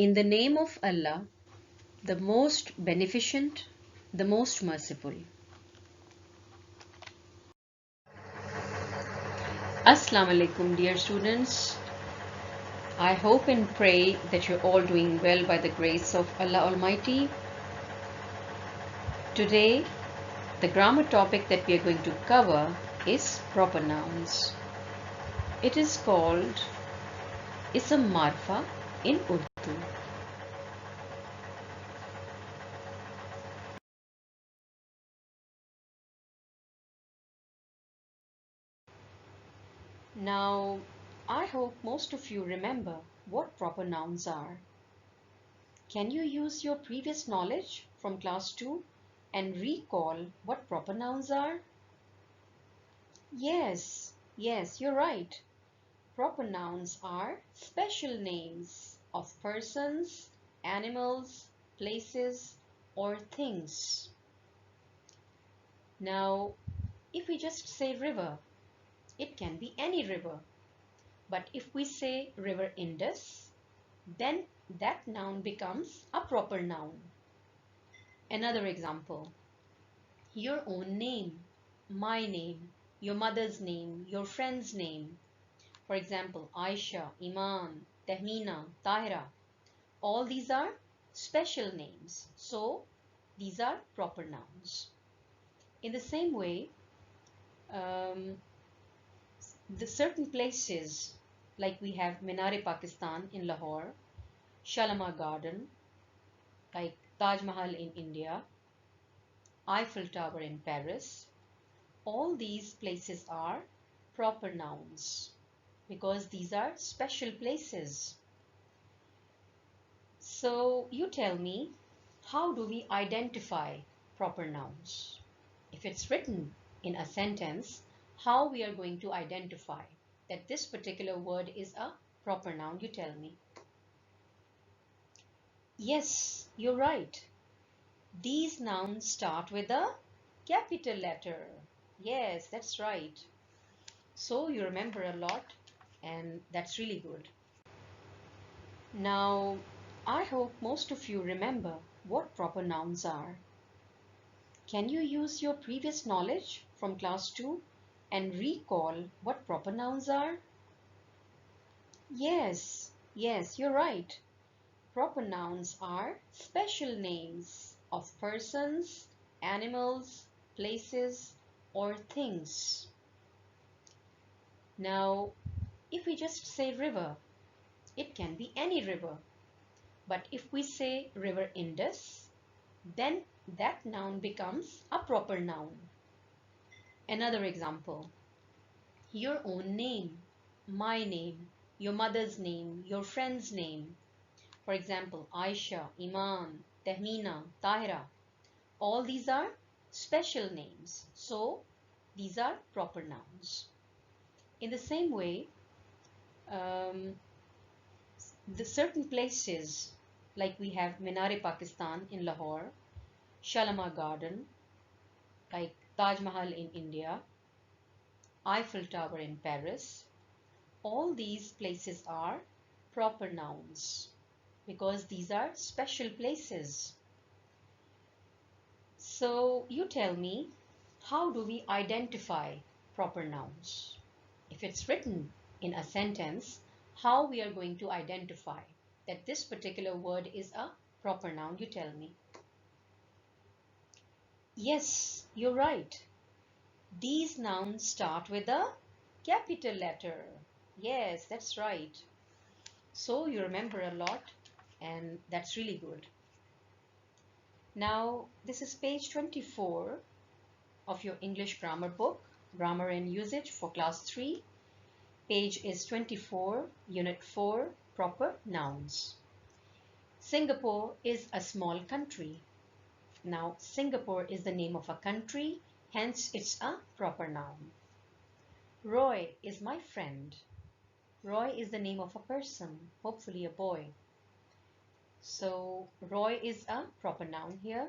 In the name of Allah, the most beneficent, the most merciful. Assalamu alaikum, dear students. I hope and pray that you're all doing well by the grace of Allah Almighty. Today, the grammar topic that we are going to cover is proper nouns. It is called Ism Marfa in Urdu. Now, I hope most of you remember what proper nouns are. Can you use your previous knowledge from class 2 and recall what proper nouns are? Yes, you're right. Proper nouns are special names of persons, animals, places, or things. Now, if we just say river, it can be any river. But if we say River Indus, then that noun becomes a proper noun. Another example, your own name, my name, your mother's name, your friend's name. For example, Aisha, Iman, Tehmina, Tahira. All these are special names. So these are proper nouns. In the same way, the certain places like we have Minar-e-Pakistan in Lahore, Shalimar Garden, like Taj Mahal in India, Eiffel Tower in Paris. All these places are proper nouns because these are special places. So you tell me, how do we identify proper nouns? If it's written in a sentence, how we are going to identify that this particular word is a proper noun, you tell me. Yes, you're right. These nouns start with a capital letter. Yes, that's right. So you remember a lot, and that's really good. Now, I hope most of you remember what proper nouns are. Can you use your previous knowledge from class 2 and recall what proper nouns are? Yes, you're right. Proper nouns are special names of persons, animals, places, or things. Now, if we just say river, it can be any river. But if we say River Indus, then that noun becomes a proper noun. Another example, your own name, my name, your mother's name, your friend's name. For example, Aisha, Iman, Tehmina, Tahira. All these are special names. So these are proper nouns. In the same way, the certain places like we have Minar-e-Pakistan in Lahore, Shalimar Garden, like Taj Mahal in India, Eiffel Tower in Paris. All these places are proper nouns because these are special places. So you tell me, how do we identify proper nouns? If it's written in a sentence, how we are going to identify that this particular word is a proper noun, you tell me. Yes, you're right. These nouns start with a capital letter. Yes, that's right. So you remember a lot, and that's really good. Now, this is page 24 of your English grammar book, Grammar and Usage for Class 3. Page is 24, Unit 4, Proper Nouns. Singapore is a small country. Now, Singapore is the name of a country, hence it's a proper noun. Roy is my friend. Roy is the name of a person, hopefully a boy. So, Roy is a proper noun here.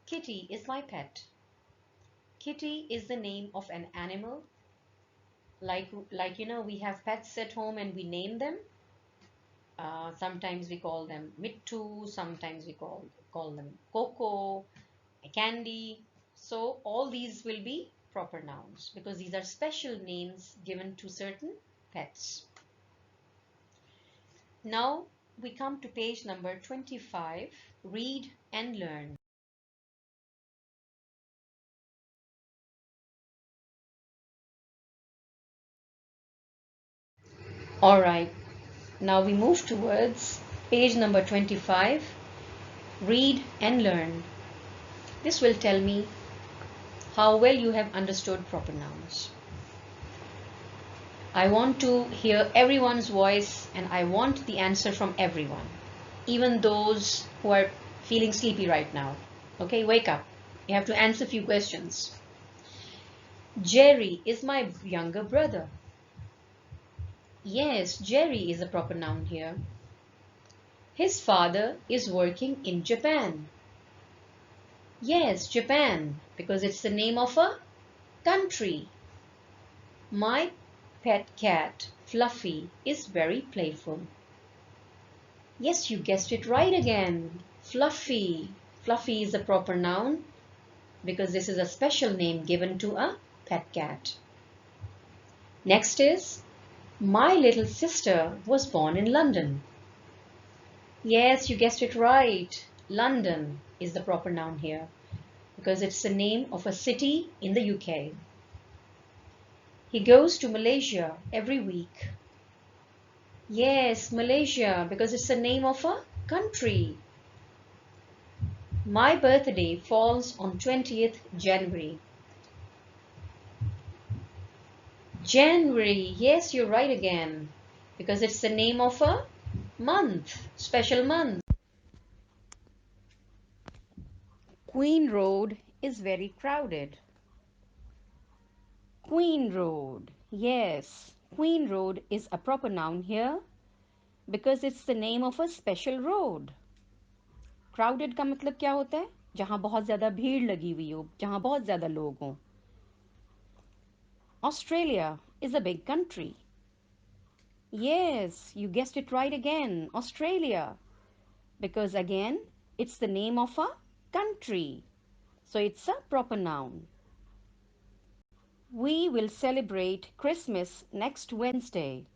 Kitty is my pet. Kitty is the name of an animal. Like we have pets at home and we name them. Sometimes we call them mittu, sometimes we call them cocoa, candy. So all these will be proper nouns because these are special names given to certain pets. Now we come to page number 25, read and learn. All right, now we move towards page number 25, read and learn. This will tell me how well you have understood proper nouns. I want to hear everyone's voice and I want the answer from everyone, even those who are feeling sleepy right now. Okay, wake up. You have to answer a few questions. Jerry is my younger brother. Yes, Jerry is a proper noun here. His father is working in Japan. Yes, Japan, because it's the name of a country. My pet cat, Fluffy, is very playful. Yes, you guessed it right again. Fluffy. Fluffy is a proper noun because this is a special name given to a pet cat. Next is, my little sister was born in London. Yes, you guessed it right. London is the proper noun here because it's the name of a city in the UK. He goes to Malaysia every week. Yes, Malaysia, because it's the name of a country. My birthday falls on 20th January. January, yes, you're right again, because it's the name of a month, special month. Queen Road is very crowded. Queen Road, yes, Queen Road is a proper noun here because it's the name of a special road. Crowded का मतलब क्या होता है? जहां बहुत ज्यादा भीड़ लगी हुई हो, जहां बहुत ज्यादा लोग हों. Australia is a big country. Yes, you guessed it right again, Australia. Because again, it's the name of a country. So it's a proper noun. We will celebrate Christmas next Wednesday.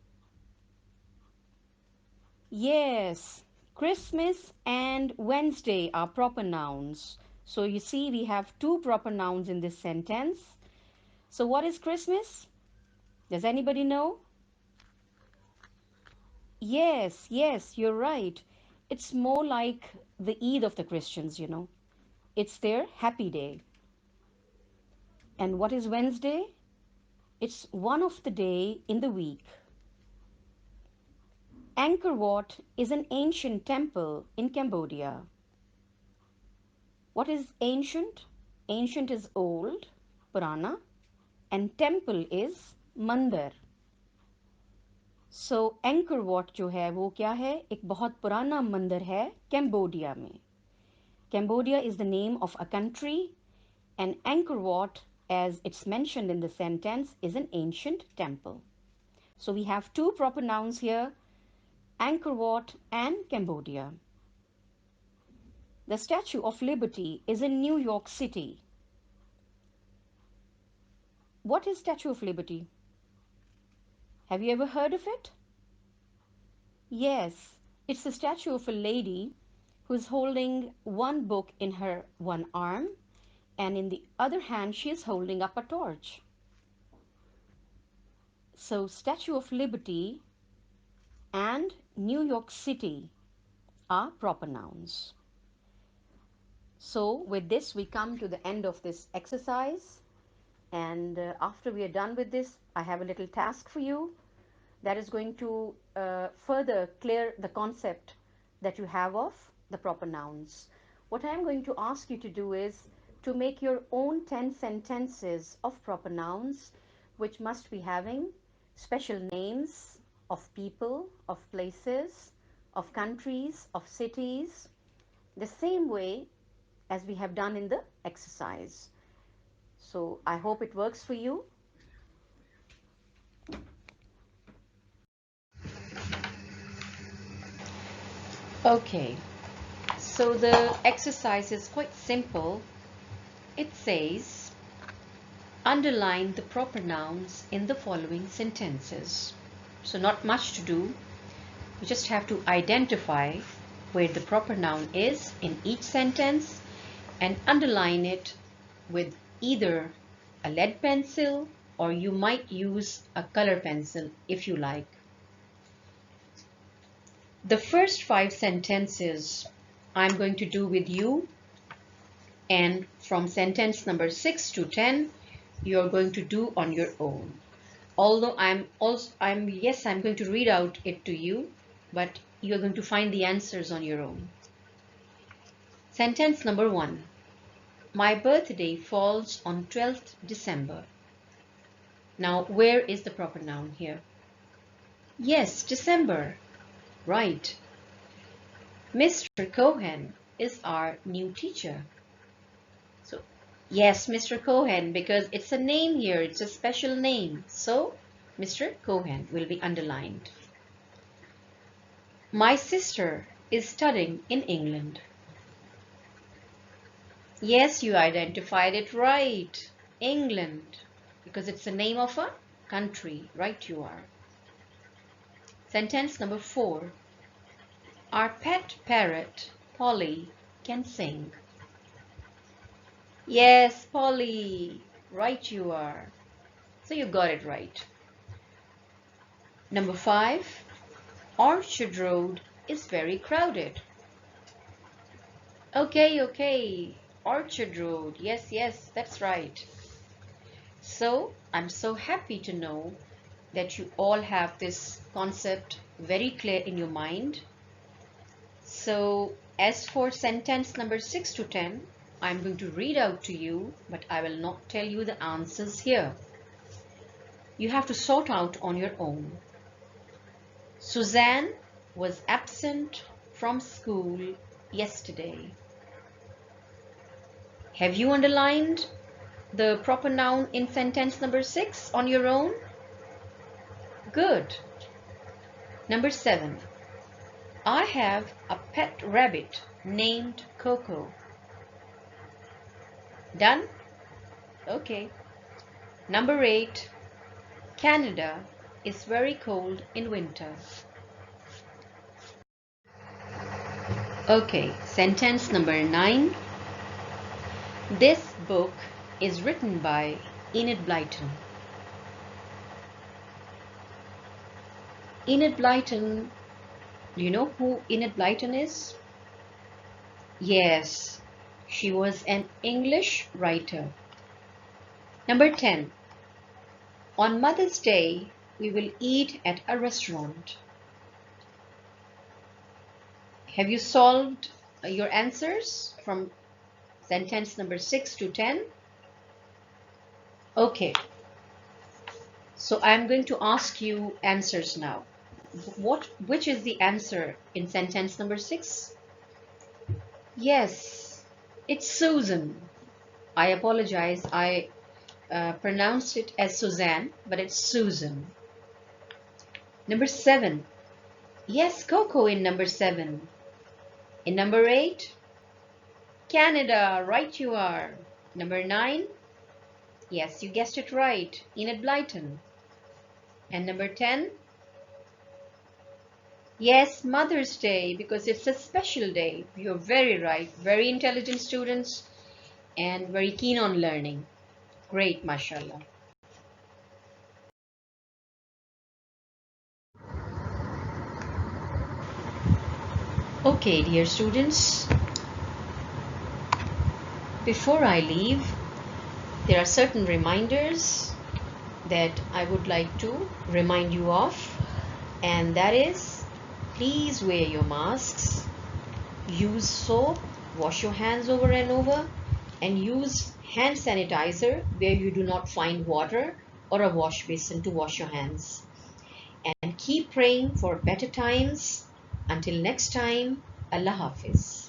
Yes, Christmas and Wednesday are proper nouns. So you see, we have two proper nouns in this sentence. So what is Christmas? Does anybody know? Yes, you're right. It's more like the Eid of the Christians, you know. It's their happy day. And what is Wednesday? It's one of the day in the week. Angkor Wat is an ancient temple in Cambodia. What is ancient? Ancient is old, Purana, and temple is मंदिर. So Angkor Wat जो है वो क्या है? एक बहुत पुराना मंदिर है कैम्बोडिया में. Cambodia is the name of a country, and Angkor Wat, as it's mentioned in the sentence, is an ancient temple. So we have two proper nouns here, Angkor Wat and Cambodia. The Statue of Liberty is in New York City. What is Statue of Liberty? Have you ever heard of it? Yes, it's the statue of a lady who's holding one book in her one arm, and in the other hand she is holding up a torch. So Statue of Liberty and New York City are proper nouns. So with this we come to the end of this exercise, and after we are done with this, I have a little task for you that is going to further clear the concept that you have of the proper nouns. What I am going to ask you to do is to make your own 10 sentences of proper nouns, which must be having special names of people, of places, of countries, of cities, the same way as we have done in the exercise. So I hope it works for you. Okay, so the exercise is quite simple. It says, underline the proper nouns in the following sentences. So not much to do. You just have to identify where the proper noun is in each sentence and underline it with either a lead pencil, or you might use a color pencil if you like. The first 5 sentences I'm going to do with you, and from sentence number 6 to 10 you're going to do on your own. Although I'm going to read out it to you, but you're going to find the answers on your own. Sentence number 1. My birthday falls on 12th December. Now, where is the proper noun here? Yes, December. Right. Mr. Cohen is our new teacher. So, yes, Mr. Cohen, because it's a name here, it's a special name. So, Mr. Cohen will be underlined. My sister is studying in England. Yes, you identified it right. England, because it's the name of a country. Right you are. Sentence number 4. Our pet parrot, Polly, can sing. Yes, Polly. Right you are. So you got it right. Number 5. Orchard Road is very crowded. Okay. Orchard Road. Yes, that's right. So I'm so happy to know that you all have this concept very clear in your mind. So as for sentence number 6 to 10, I'm going to read out to you, but I will not tell you the answers here. You have to sort out on your own. Suzanne was absent from school yesterday. Have you underlined the proper noun in sentence number 6 on your own? Good. Number 7. I have a pet rabbit named Coco. Done? Okay. Number 8. Canada is very cold in winter. Okay, sentence number 9. This book is written by Enid Blyton. Enid Blyton, do you know who Enid Blyton is? Yes, she was an English writer. Number 10. On Mother's Day, we will eat at a restaurant. Have you solved your answers from sentence number 6 to 10? Okay. So I'm going to ask you answers now. Which is the answer in sentence number 6? Yes, it's Susan. I apologize. I pronounced it as Suzanne, but it's Susan. Number 7. Yes, Coco in number 7. In number 8, Canada, right you are. Number 9, yes, you guessed it right, Enid Blyton. And number 10, yes, Mother's Day, because it's a special day. You're very right, very intelligent students and very keen on learning. Great, mashallah. Okay, dear students, before I leave, there are certain reminders that I would like to remind you of, and that is, please wear your masks, use soap, wash your hands over and over, and use hand sanitizer where you do not find water or a wash basin to wash your hands. And keep praying for better times. Until next time, Allah Hafiz.